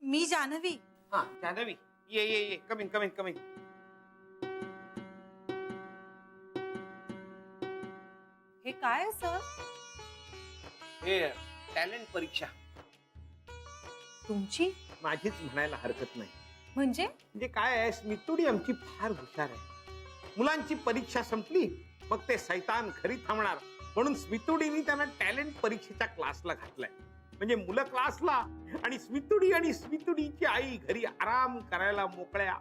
मी जान्हवी. हा जान्हवी, ये ये ये, कमिंग कमिंग कमिंग. हे काय सर? हे टॅलेंट परीक्षा तुमची? माझीच म्हणायला हरकत नाही. म्हणजे? म्हणजे काय आहे, स्मितुडी आमची फार हुशार आहे. मुलांची परीक्षा संपली मग ते सैतान घरी थांबणार म्हणून स्मितुडीनी त्यांना टॅलेंट परीक्षेच्या क्लासला घातलाय. म्हणजे मुलं क्लासला आणि स्मितुडीची आई घरी आराम करायला मोकळ्या.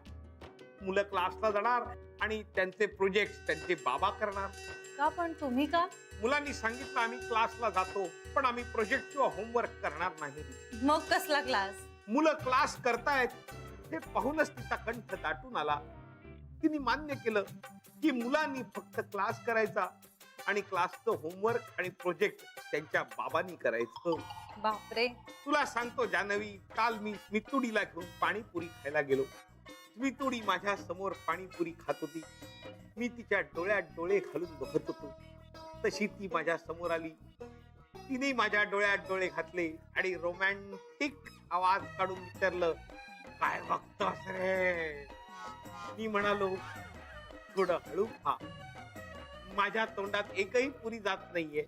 मुलं क्लासला जाणार आणि त्यांचे प्रोजेक्ट त्यांचे बाबा करणार. का पण तुम्ही का? मुलांनी सांगितलं आम्ही क्लासला जातो पण आम्ही प्रोजेक्ट किंवा होमवर्क करणार नाही. मग कसला क्लास? मुलं क्लास करतायत हे पाहूनच तिचा कंठ दाटून आला. तिने मान्य केलं की मुलांनी फक्त क्लास करायचा आणि क्लासचं होमवर्क आणि प्रोजेक्ट त्यांच्या बाबांनी करायचं. बापरे. तुला सांगतो जान्हवी, काल मी स्मितुडीला घेऊन पाणीपुरी खायला गेलो. स्मितुडी माझ्या समोर पाणीपुरी खात होती. मी तिच्या डोळ्यात डोळे घालून बघत होतो. तशी ती माझ्या समोर आली. तिने माझ्या डोळ्यात डोळे घातले आणि रोमॅन्टिक आवाज काढून विचारलं, काय बघतोस रे? मी म्हणालो, थोडं हळू खा. माझ्या तोंडात एकही पुरी जात नाहीये.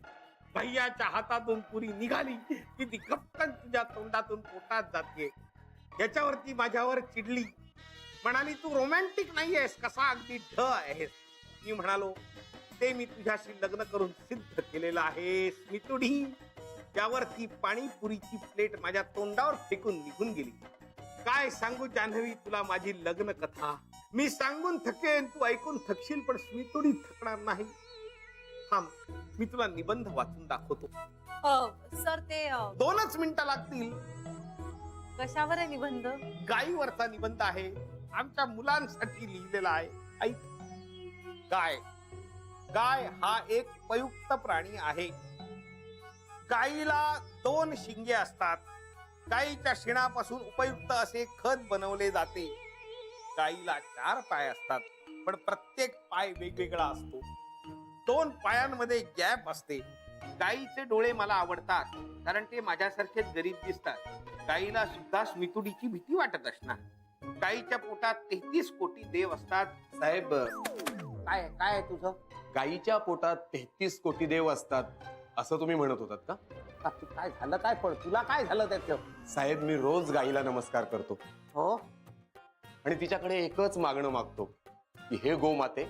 भैयाच्या हातातून पुरी निघाली की ती गप्पन तुझ्या तोंडातून पोटात जाते. याच्यावरती माझ्यावर चिडली. म्हणाली, तू रोमॅन्टिक नाहीयेस, कसा अगदी ढ आहेस. मी म्हणालो, ते मी तुझ्याशी लग्न करून सिद्ध केलेलं आहे स्मितुडी. त्यावर ती पाणीपुरीची प्लेट माझ्या तोंडावर फेकून निघून गेली. काय सांगू जान्हवी तुला माझी लग्न कथा. मी सांगून थकेन, तू ऐकून थकशील, पण स्मितुडी थकणार नाही. थांब, मी तुला निबंध वाचून दाखवतो. सर ते 2च मिनिटं लागतील. कशावर आहे निबंध? गायीवरचा निबंध आहे. आमच्या मुलांसाठी लिहिलेला आहे. ऐक. गाय. गाय हा एक उपयुक्त प्राणी आहे. गायीला 2 शिंगे असतात. गायीच्या शिणापासून उपयुक्त असे खत बनवले जाते. गायीला 4 पाय असतात पण प्रत्येक पाय वेगवेगळा असतो. 2 पायांमध्ये गॅप असते. गायीचे डोळे मला आवडतात कारण ते माझ्यासारखेच गरीब दिसतात. गायीला सुद्धा स्मितुडीची भीती वाटत असणार. गायीच्या पोटात 33 कोटी देव असतात. साहेब, काय काय आहे तुझं? गायीच्या पोटात 33 कोटी देव असतात असं तुम्ही म्हणत होतात का? काय झालं? काय पण तुला काय झालं त्याचं? साहेब, मी रोज गायीला नमस्कार करतो. हो. आणि तिच्याकडे एकच मागणं मागतो की हे गोमाते,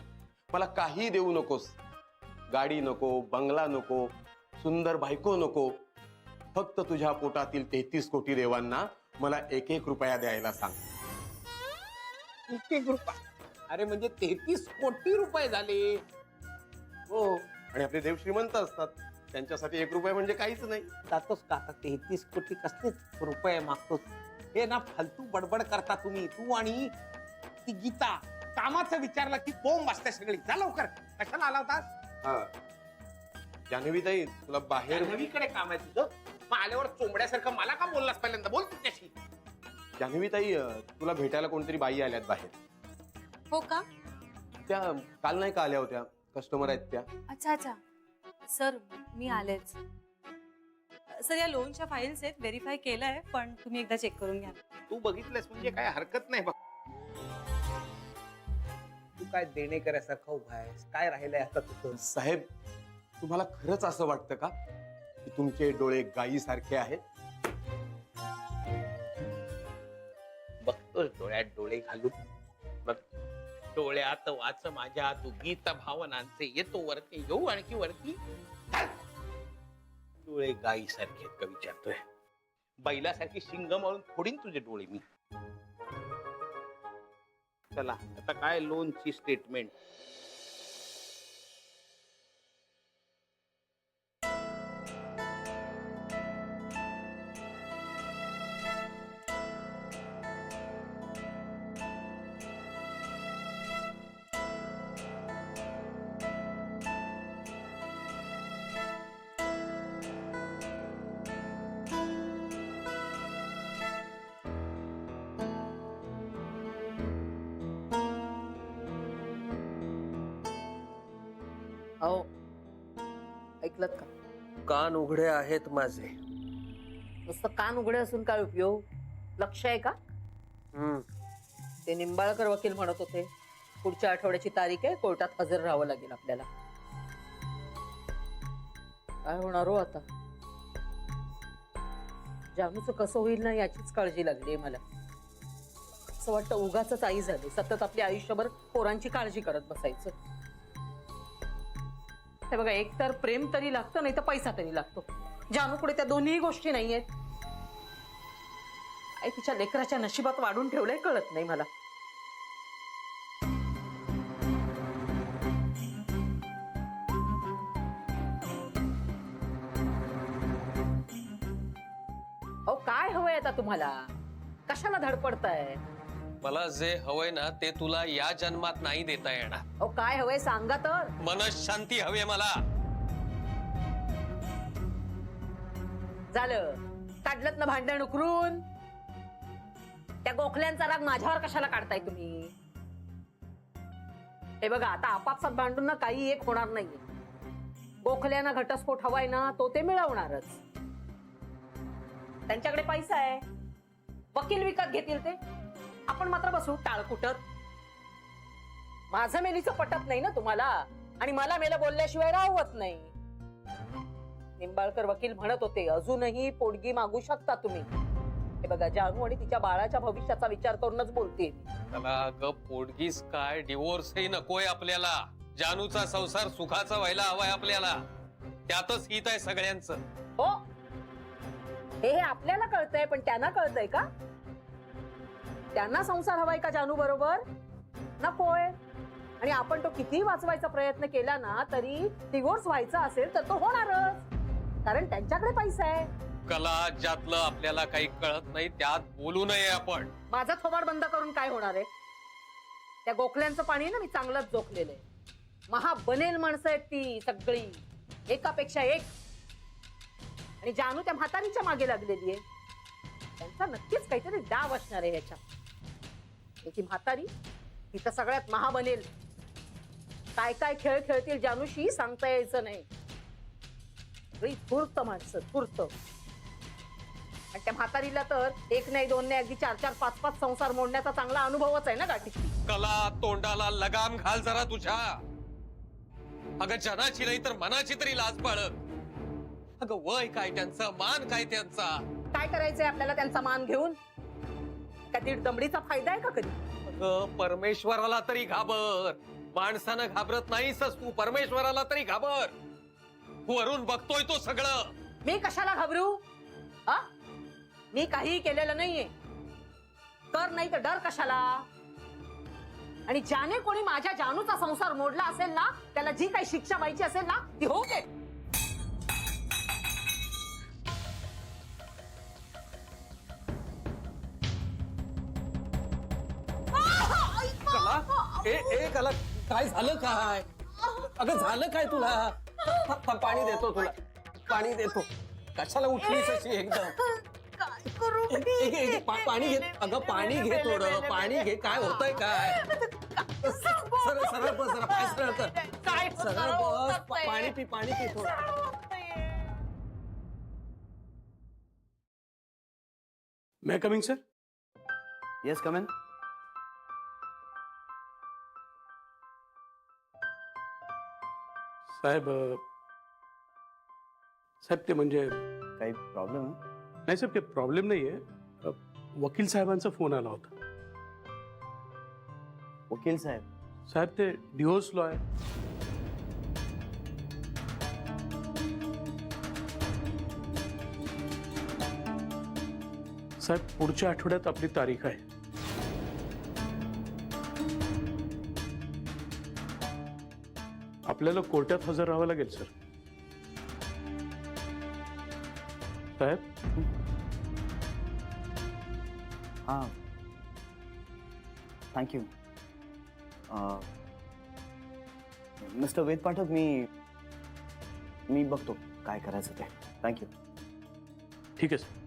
मला काही देऊ नकोस. गाडी नको, बंगला नको, सुंदर बायको नको. फक्त तुझ्या पोटातील 33 कोटी देवांना मला 1-1 रुपया द्यायला सांग. 1 रुपया? अरे म्हणजे 33 कोटी रुपये झाले. हो, आणि आपले देव श्रीमंत असतात, त्यांच्यासाठी 1 रुपया म्हणजे काहीच नाही. जातोस का आता? 33 कोटी कसलेच रुपये मागतोस? हे ना फालतू बडबड करता तुम्ही, तू आणि ती गीता. कामाचं विचारलं की बोंब असते सगळी. जा लवकर. कशाला आला होतास? जान्हवीताई, तुला बाहेर. नवीकडे काम आहे तुझं. मग आल्यावर चोंबड्यासारखं मला का बोललास पहिल्यांदा? बोल तुझ्याशी. जान्हवीताई, तुला भेटायला कोणतरी बाई आल्यात बाहेर. हो का? त्या काल नाही का आल्या होत्या? कस्टमर आहेत त्या. अच्छा अच्छा. सर मी आलेच. सर या लोनच्या फाईल्स आहेत, व्हेरीफाय केलंय, पण तुम्ही एकदा चेक करून घ्या. तू बघितलंस म्हणजे काय हरकत नाही बघ. तू काय देणेकऱ्यासारखा उभा आहेस? काय राहिलंय आता तुझं? साहेब, तुम्हाला खरंच असं वाटतं का की तुमचे डोळे गायीसारखे आहेत? बघतोस डोळ्यात डोळे घालून. बघ, डोळ्यात वाच माझ्या तू गीत भावनांचे. येतो वरती, येऊ आणखी वरती. डोळे गायीसारखे आहेत का विचारतोय? बैलासारखी शिंग मारून फोडीन तुझे डोळे मी. चला आता काय लोनची स्टेटमेंट. अहो, ऐकलत का? कान उघडे आहेत माझे. नुसतं कान उघडे असून काय उपयोग? लक्ष आहे का? ते निंबाळकर वकील म्हणत होते पुढच्या आठवड्याची तारीख आहे, कोर्टात हजर राहावं लागेल आपल्याला. काय होणार हो आता? जानूचं कसं होईल ना याचीच काळजी लागली मला. असं वाटतं उगाच आई झाली, सतत आपल्या आयुष्यभर पोरांची काळजी करत बसायचं. हे बघा, एक तर प्रेम तरी लागतं, नाही तर पैसा तरी लागतो. जानूकडे त्या दोन्ही गोष्टी नाहीयेत. आई तिच्या लेकराच्या नशिबात वाढून ठेवलंय कळत नाही मला. अहो काय हवंय आता तुम्हाला? कशाला धडपडताय? मला जे हवंय ना ते तुला या जन्मात नाही देता येणार. अहो काय हवंय सांगा तर. मनशांती हवी मला. झालं, काढलत ना भांडण उकरून. त्या गोखल्यांचा राग माझ्यावर कशाला काढताय तुम्ही? हे बघा, आता आपापसात भांडून ना काही एक होणार नाहीये. गोखल्यांना घटस्फोट हवाय ना तो ते मिळवणारच. त्यांच्याकडे पैसा आहे, वकील विकत घेतील ते. आपण मात्र बसू टाळ कुटत. माझं मेलीचं पटत नाही ना तुम्हाला, आणि मला मेलं बोलल्याशिवाय राहवत नाही. निंबाळकर वकील म्हणत होते अजूनही पोटगी मागू शकता तुम्ही. हे बघा, जानू आणि तिच्या बाळाच्या भविष्याचा विचार करूनच बोलते. त्याला अगं पोटगीस काय, डिवोर्सही नकोय आपल्याला. जानूचा संसार सुखाचा व्हायला हवाय आपल्याला. त्यातच हित आहे सगळ्यांचं. हो, हे आपल्याला कळतंय, पण त्यांना कळतंय का? त्यांना संसार हवाय का जानू बरोबर? नकोय. आणि आपण तो किती वाचवायचा प्रयत्न केला ना तरी डिवोर्स व्हायचा असेल तर तो होणारच, कारण त्यांच्याकडे पैसा आहे. कला, ज्यातलं आपल्याला काही कळत नाही त्यात बोलू नये आपण. माझा थोबाड बंद करून काय होणार आहे? त्या गोखल्यांचं पाणी ना मी चांगलंच जोखलेलं आहे. महा बनेल माणसं आहेत ती सगळी, एकापेक्षा एक. आणि जानू त्या म्हातारीच्या मागे लागलेली आहे. त्यांचा नक्कीच काहीतरी डाव असणार आहे ह्याच्या. ती म्हातारी ही तर सगळ्यात महा बनेल. काय काय खेळ खेळतील जानूशी सांगता यायचं नाही. सगळी धूर्त माणसं, धूर्त. आणि त्या म्हातारीला तर एक नाही, दोन नाही, अगदी 4-4, 5-5 संसार मोडण्याचा चांगला अनुभवच आहे ना गाठी. कला, तोंडाला लगाम घाल जरा तुझ्या. अगं जनाची नाही तर मनाची तरी लाज बाळग. अगं वय काय त्यांचं, मान काय त्यांचा. काय करायचंय आपल्याला त्यांचा मान घेऊन? का दीड दमडीचा फायदा आहे का कधी? अगं परमेश्वराला तरी घाबर. माणसानं घाबरत नाहीस तू, परमेश्वराला तरी घाबर. वरून बघतोय तो सगळं. मी कशाला घाबरू? हा, मी काही केलेलं नाहीये. कर नाही तर डर कशाला? आणि ज्याने कोणी माझ्या जानूचा संसार मोडला असेल ना त्याला जी काही शिक्षा व्हायची असेल ना ती होऊ दे. कला, ए कला, काय झालं काय? अगं झालं काय तुला? पाणी देतो तुला, पाणी देतो. कशाला उठलीस अशी एकदम? पाणी घे अगं, पाणी घे थोडं, पाणी घे. काय होतंय काय? सरळ सरळ बस, जरा पाय सरळ कर. सरळ बस, पाणी पी, पाणी पी थोडं. May I come in, sir? Yes, come in. साहेब साहेब ते म्हणजे काही प्रॉब्लेम आहे? नाही साहेब, काही प्रॉब्लेम नाहीये. वकील साहेबांचा फोन आला होता. वकील साहेब? साहेब ते डिव्होर्स लॉ आहे. साहेब पुढच्या आठवड्यात आपली तारीख आहे. आपल्याला कोर्टात हजर राहावं लागेल सर. साहेब हां, थँक्यू. मिस्टर वेद पाठक, मी बघतो काय करायचं ते. थँक्यू. ठीक आहे सर.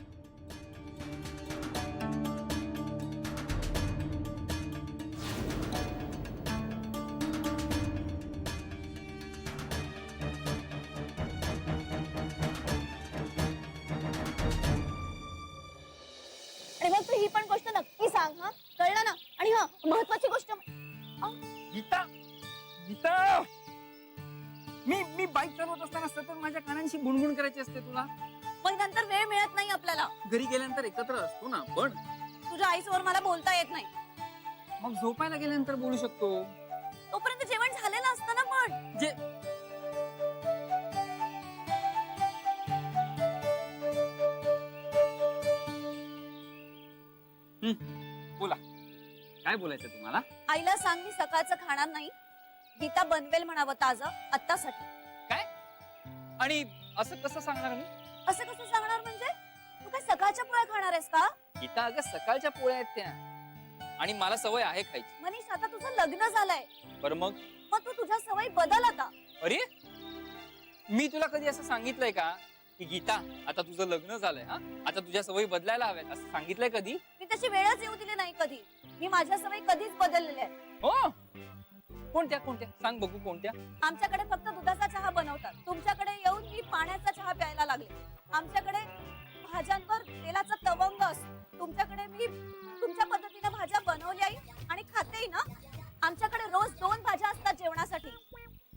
आणि मग तर ही पण गोष्ट नक्की सांग हा, कळलं ना? आणि हा महत्वाची गोष्ट गीता गीता मी बाईक चालवत असताना सतत माझ्या कानांशी गुणगुण करायची असते तुला. पण नंतर वेळ मिळत नाही आपल्याला. घरी गेल्यानंतर एकत्र असतो ना पण. तुझ्या आईसमोर मला बोलता येत नाही. मग झोपायला गेल्यानंतर बोलू शकतो. तोपर्यंत जेवण झालेलं असतं ना. पण जे बोला, काय बोलायचं तुम्हाला? आईला सांग मी सकाळचं खाणार नाही. गीता बनवेल म्हणावं ताजं आत्तासाठी. काय? आणि असं कसं सांगणार मी? असं कसं सांगणार म्हणजे? तू काय सकाळच्या पोळ्या खाणार आहेस का? गीता अगं सकाळच्या पोळ्या आहेत त्या, आणि मला सवय आहे खायची. मनीष आता तुझं लग्न झालंय. बरं मग तू तुझ्या सवयी बदल आता. अरे मी तुला कधी असं सांगितलंय का की गीता आता तुझं लग्न झालंय, हा आता तुझ्या सवयी बदलायला हव्यात, असं सांगितलंय कधी? मी तशी वेळच येऊ दिली नाही कधी. मी माझ्या सवयी कधीच बदललेल्या आहेत. हो, कोणत्या कोणत्या सांग बघू कोणत्या? आमच्याकडे फक्त दुधाचा चहा बनवतात. तुमच्याकडे येऊन मी पाण्याचा चहा प्यायला लागले. आमच्याकडे भाज्यांवर तेलाचा तवंग असतो. तुमच्याकडे मी तुमच्या पद्धतीने भाज्या बनवल्याही आणि खातेही ना. आमच्याकडे रोज 2 भाज्या असतात जेवणासाठी.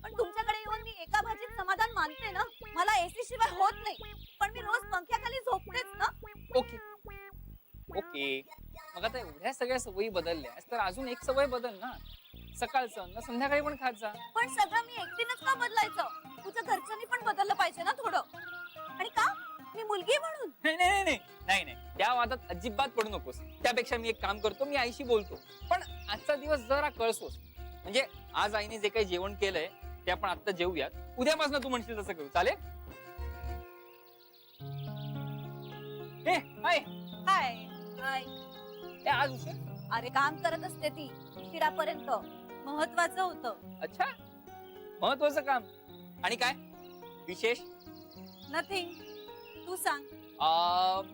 पण तुमच्याकडे येऊन मी एका भाजीत समाधान मानते ना. मला एसी शिवाय होत नाही, पण मी रोज पंख्याखाली झोपतेच ना. ओके ओके, मग आता एवढ्या सगळ्या सवयी बदलल्यास तर अजून एक सवय बदल ना. सकाळचं अन्न संध्याकाळी पण खात जा. पण सगळं मी एकटीनच का बदलायचं? तुझ्या घरच्यांनी पण बदललं पाहिजे ना थोडं. आणि का? मी मुलगी म्हणून? नाही नाही नाही नाही नाही, त्या वादात अजिबात पडू नकोस. त्यापेक्षा मी एक काम करतो, मी आईशी बोलतो. पण आजचा दिवस जरा कळसोस. म्हणजे आज आईने जे काही जेवण केलंय ते आपण आता जेवूयात. उद्यापासून तू म्हणशील तसं करू, चालेल? ए हाय हाय हाय. ए, आज उशीर? अरे काम करत असते ती उशिरापर्यंत. महत्वाचं होतं. अच्छा, महत्वाचं काम. आणि काय विशेष? नथिंग. तू सांग.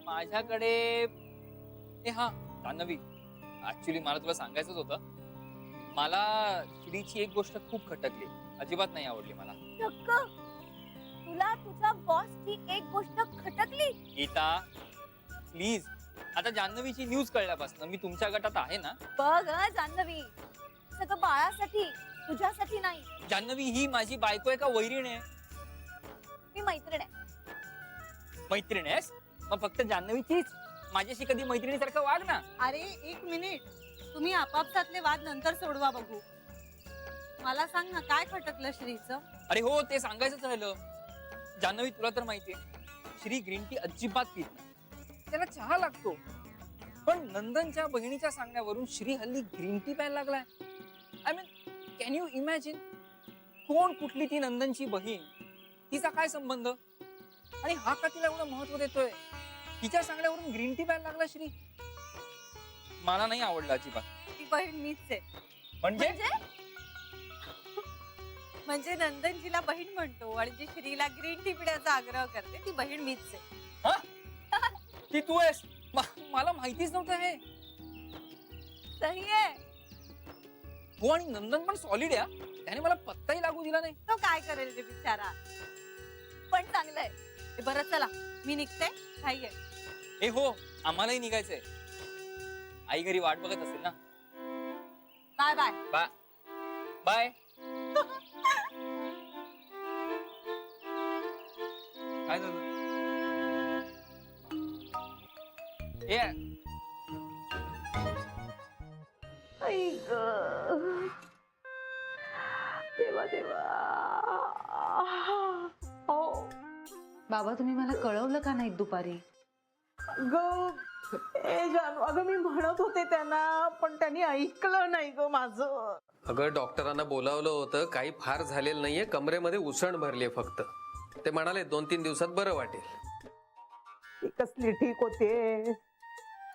माझ्याकडे हा जान्हवी, ऍक्च्युली मला तुला सांगायचंच होतं. मला श्रीची एक गोष्ट खूप खटकली, अजिबात नाही आवडली मला. नक्क तुला तुझ्या बॉसची एक गोष्ट खटकली? गीता प्लीज, आता जान्हवीची न्यूज कळल्यापासून मी तुमच्या गटात आहे ना. बघ जान्हवी, सगळं बाळासाठी, तुझ्यासाठी नाही. जान्हवी ही माझी बायको आहे का वैरीण आहे? मी मैत्रीण आहे. मैत्रीण आहेस? मग फक्त जान्हवीचीच, माझ्याशी कधी मैत्रिणीसारखं वाग ना. अरे एक मिनिट, तुम्ही आपापसातले वाद नंतर सोडवा बघू. मला सांग ना, काय खटकलं श्रीचं? अरे हो, ते सांगायचंच राहिलं. जान्हवी तुला तर माहितीये, श्री ग्रीन टी अजिबात पित नाही. त्याला चहा लागतो. पण नंदनच्या बहिणीच्या सांगण्यावरून श्री हल्ली ग्रीन टी प्यायला लागलाय. I mean, can you imagine? कोण कुठली ती नंदनची बहीण, तिचा काय संबंध, आणि हा का तिला एवढं महत्व देतोय? तिच्या सांगण्यावरून ग्रीन टी प्यायला लागला श्री. मला नाही आवडलं अजिबात. ती बहीण मीच आहे. म्हणजे म्हणजे नंदनजीला बहीण म्हणतो आणि जी श्रीला ग्रीन टी पिण्याचा आग्रह करते ती बहीण मीच आहे. ती तू आहेस? मला माहितीच नव्हतं हे. सही आहे. हो, आणि नंदन पण सॉलिड आहे. त्याने मला पत्ताही लागू दिला नाही. तो काय करेल रे बिचारा. पण चांगलंय. बरं चला, मी निघते. घाई आहे. ए हो, आम्हालाही निघायचंय. आई घरी वाट बघत असेल ना. Bye bye. Bye bye. काय झालं? देवा देवा. बाबा तुम्ही मला कळवलं का नाही दुपारी? अगं मी म्हणत होते त्यांना, पण त्यांनी ऐकलं नाही ग माझं. अगं डॉक्टरांना बोलावलं होतं, काही फार झालेलं नाहीये, कमरेमध्ये उसण भरलीये फक्त. ते म्हणाले 2-3 दिवसात बरं वाटेल. ती कसली ठीक होते.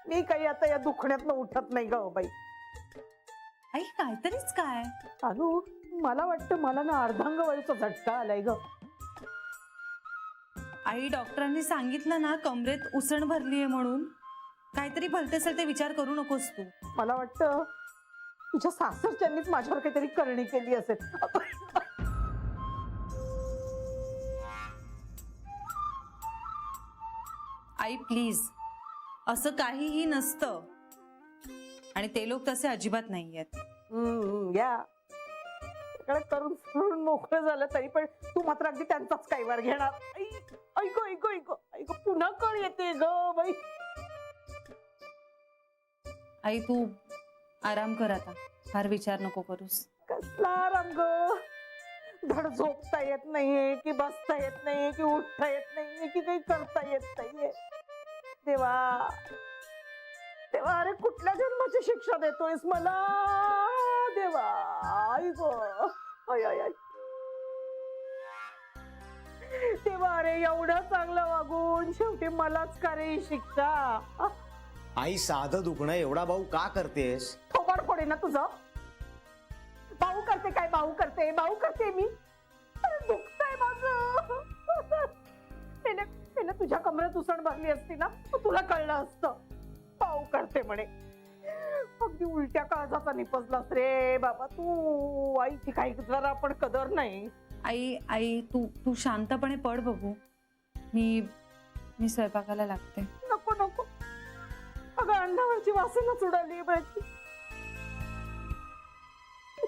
मी काही आता या दुखण्यातनं उठत नाही ग बाई. आई काहीतरीच काय. अनु, मला वाटतं मला ना अर्धांगवायूचा झटका आलाय ग. आई डॉक्टरांनी सांगितलं ना कमरेत उसण भरलीये म्हणून. काहीतरी भलते असेल ते विचार करू नकोस तू. मला वाटतं तुझ्या सासरच्यांनीच माझ्यावर काहीतरी करणी केली असेल. आई प्लीज, असं काहीही नसतं आणि ते लोक तसे अजिबात नाहीयेत. या सगळं करून फिरून मोकळं झालं तरी पण तू मात्र अगदी त्यांचाच कैवार घेणार. ऐक ऐक ऐक ऐक पुन्हा कळ येते ग बाई. आई तू आराम कर आता, फार विचार नको करूस. कसला रंग, धड झोपता येत नाहीये की बसता येत नाहीये की उठता येत नाहीये की काही करता येत नाहीये. देवा देवा, अरे कुठल्या जन्माची शिक्षा देतोयस मला देवा. आई गो, आय आय आय देवा, अरे एवढं चांगलं वागून शेवटी मलाच का रे ही शिक्षा. आई साधं दुखणं एवढा भाऊ का करतेस? थोबाड फोडे ना तुझं. भाऊ करते काय, भाऊ करते मी. अरे दुखतंय माझं. पहिले तुझ्या कमरेत उसण भरली असती ना तुला कळलं असतं. भाऊ करते म्हणे, अगदी उलट्या काळजाचा निपजलास रे बाबा तू. आईची काही जरा पण कदर नाही. आई आई तू शांतपणे पड बघू. मी स्वयंपाकाला लागते. नको नको, अगं अंडावरची वासनच उडाली माझी.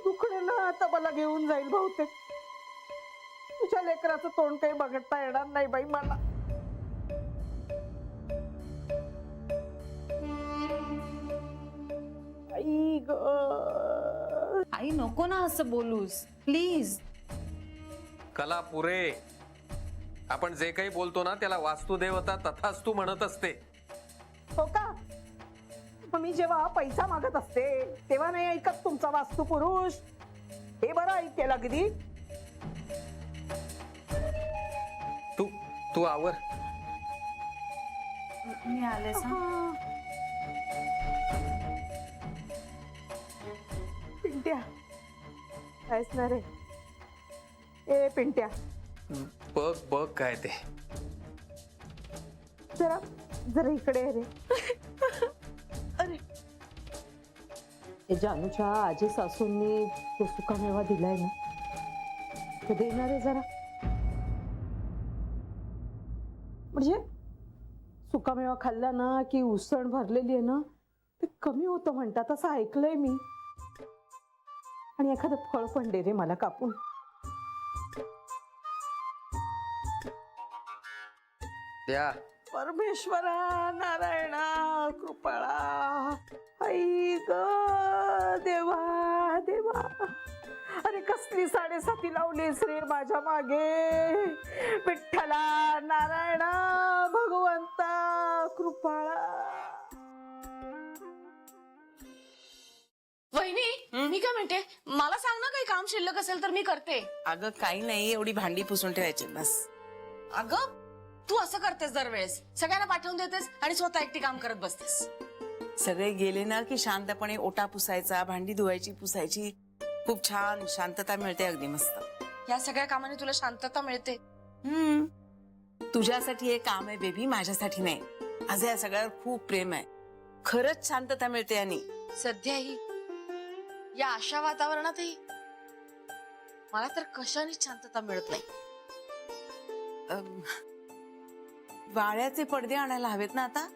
दुखणं ना आता मला घेऊन जाईल बहुतेक. तुझ्या लेकराचं तोंड काही बघता येणार नाही बाई मला. आई ग, आई नको ना असं बोलूस प्लीज. कला पुरे, आपण जे काही बोलतो ना त्याला वास्तुदेवता तथास्तु म्हणत असते. हो का? मग मी जेव्हा पैसा मागत असते तेव्हा नाही ऐकत तुमचा वास्तू पुरुष. हे बरं ऐकेल अगदी. तू आवर. मी आले पिंट्या कायच ना रे. ए पिंट्या, बघ बघ काय ते. जरा जरा इकडे ये रे. अरे जानूच्या आजी सासूंनी तो सुकामेवा दिलाय ना, तो देणार आहे जरा. म्हणजे सुकामेवा खाल्ला ना की उसण भरलेली आहे ना ते कमी होतं म्हणतात असं ऐकलंय मी. आणि एखादं फळ पण दे रे मला कापून. त्या परमेश्वरा नारायणा कृपाळा. आई ग देवा देवा, अरे कसली 7.5 लावलीस रे माझ्या मागे. विठ्ठला नारायणा भगवंता कृपाळा. वहिनी मी काय म्हणते, मला सांग ना काही काम शिल्लक असेल तर मी करते. अगं काही नाही, एवढी भांडी पुसून ठेवायची बस. अगं तू असं करतेस दरवेळेस, सगळ्यांना पाठवून देतेस आणि स्वतः एकटी काम करत बसतेस. सगळे गेले ना की शांतपणे ओटा पुसायचा, भांडी धुवायची, पुसायची. खूप छान शांतता मिळते, अगदी मस्त. या सगळ्या कामाने तुला शांतता मिळते. तुझ्यासाठी हे काम आहे बेबी, माझ्यासाठी नाही. माझं या सगळ्यावर खूप प्रेम आहे. खरंच शांतता मिळते. आणि सध्याही या अशा वातावरणातही मला तर कशानेच शांतता मिळत नाही. वाळ्याचे पडदे आणायला हवेत ना आता.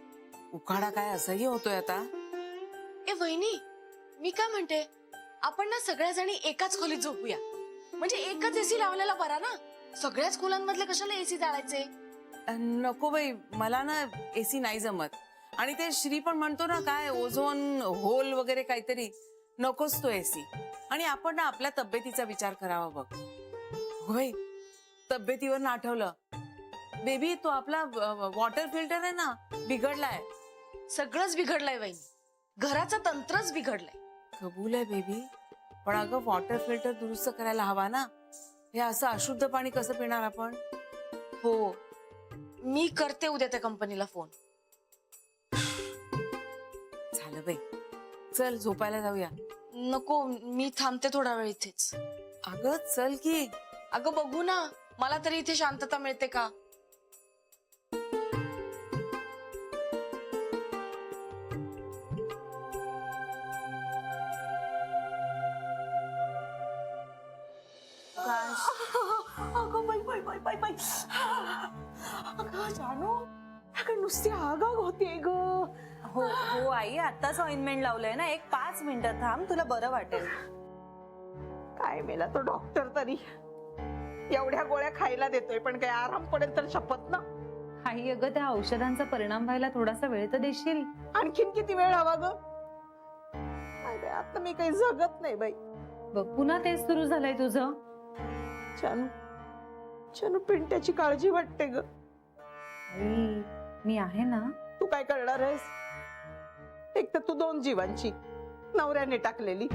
उकाडा काय असंही होतोय आता. ए वहिनी, मी काय म्हणते, आपण ना सगळ्या जणी एकाच खोलीत झोपूया. म्हणजे एकच एसी लावलेला बरा ना. सगळ्याच खोल्यांमधले कशाला एसी जाळायचे. नको बाई, मला ना एसी नाही जमत. आणि ते श्री पण म्हणतो ना काय ओझोन होल वगैरे काहीतरी, नकोच तो एसी. आणि आपण ना आपल्या तब्येतीचा विचार करावा बघ. होय, तब्येतीवर ना आठवलं बेबी, तो आपला वॉटर फिल्टर आहे ना, बिघडलाय. सगळंच बिघडलंय वहिनी, घराचं तंत्रच बिघडलंय. कबूल आहे बेबी, पण अगं वॉटर फिल्टर दुरुस्त करायला हवा ना. हे असं अशुद्ध पाणी कसं पिणार आपण. हो, मी करते उद्या त्या कंपनीला फोन. झालं बाई, चल झोपायला जाऊया. नको, मी थांबते थोडा वेळ इथेच. अगं चल की. अगं बघू ना, मला तरी इथे शांतता मिळते का. अगं बाई बाई बाई बाई बाई. अगं जानू, अगं नुसती आगाग होतीये ग. हो हो आई, आताच ऑइंटमेंट लावलंय ना, एक 5 मिनिटं थांब, तुला बरं वाटेल. काय मेला तो डॉक्टर तरी, एवढ्या गोळ्या खायला देतोय पण काय आराम पडेल तर शपथ ना. आई अगं, त्या औषधांचा परिणाम व्हायला थोडासा वेळ तर देशील. आणखीन किती वेळ हवा ग? नाही बाई, आता मी काही जगत नाही बाई. बघ, पुन्हा तेच सुरू झालंय तुझं. छानू छानू, पिंट्याची काळजी वाटते ग. आई, मी आहे ना. तू काय करणार आहेस? एक तर तू 2 जीवांची नवऱ्याने टाकलेली,